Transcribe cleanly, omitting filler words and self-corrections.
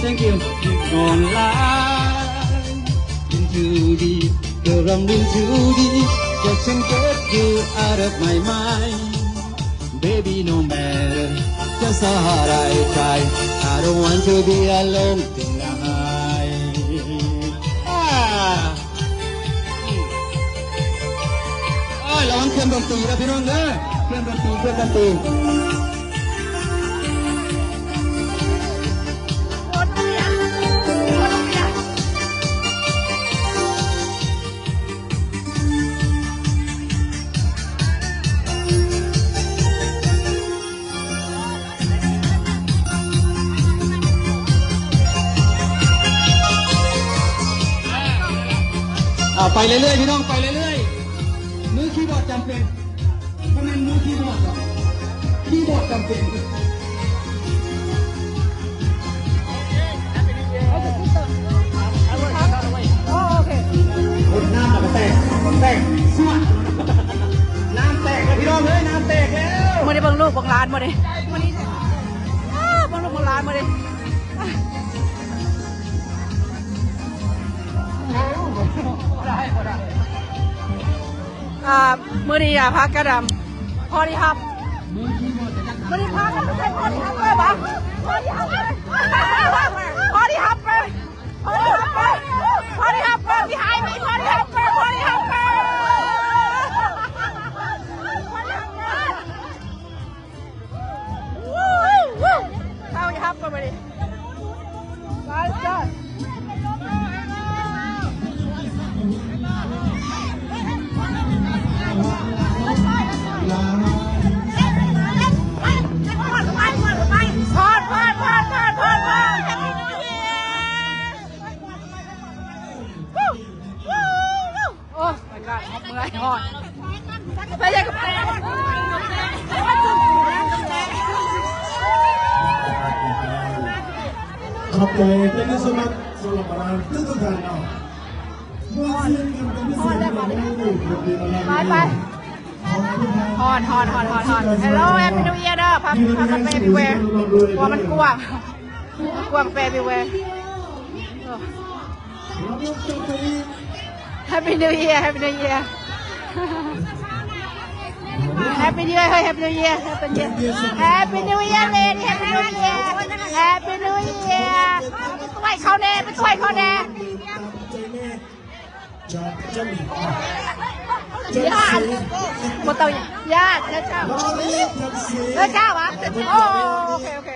thank you Gone lie In too deep Girl I'm in too deep Just can't get you out of my mind Baby no matter Just how hard I try I don't want to be alone tonightระวังเครื่องดนตรีนะพี่น้องเด้อเครื่องดนตรีไปเรื่อยๆพี่น้องไปเรื่อยๆมือคีย์บอร์ดจำเป็นเพราะมันมือคีย์บอร์ดคีย์บอร์ดจำเป็นคนน้ำมันแตกสวดน้ำแตกแล้วพี่น้องเฮ้ยน้ำแตกแล้วมาได้บังลูกบังหลานมาได้บังลูกบังหลานมาได้มื้อนี้พักกระดำพอดีครับมื้อนี้พักกันใส่พอดีครับเลยบ่พอดีครับเลยพอดีครับไปพอดีครับไปพอดีครับไปพี่หายมีพอดีครับไปพอดีครับไปเข้าอย่าครับไปดิไปจ้ะไปเลยกับแม่ขอบใจเป็นที่สมัครสำหรับเราทุกท่านเนาะไปฮอน Hello Happy New Year เด้อพักกันไป everywhere กลัวมันกว้างไป everywhere Happy New Year Happy New Year Happy New Year Happy New Year Happy New Year lady Happy New Year Happy New Year ไปช่วยเขาแน่ไปช่วยเขาแน่หมดเตาญาติเจ้าวะโอเค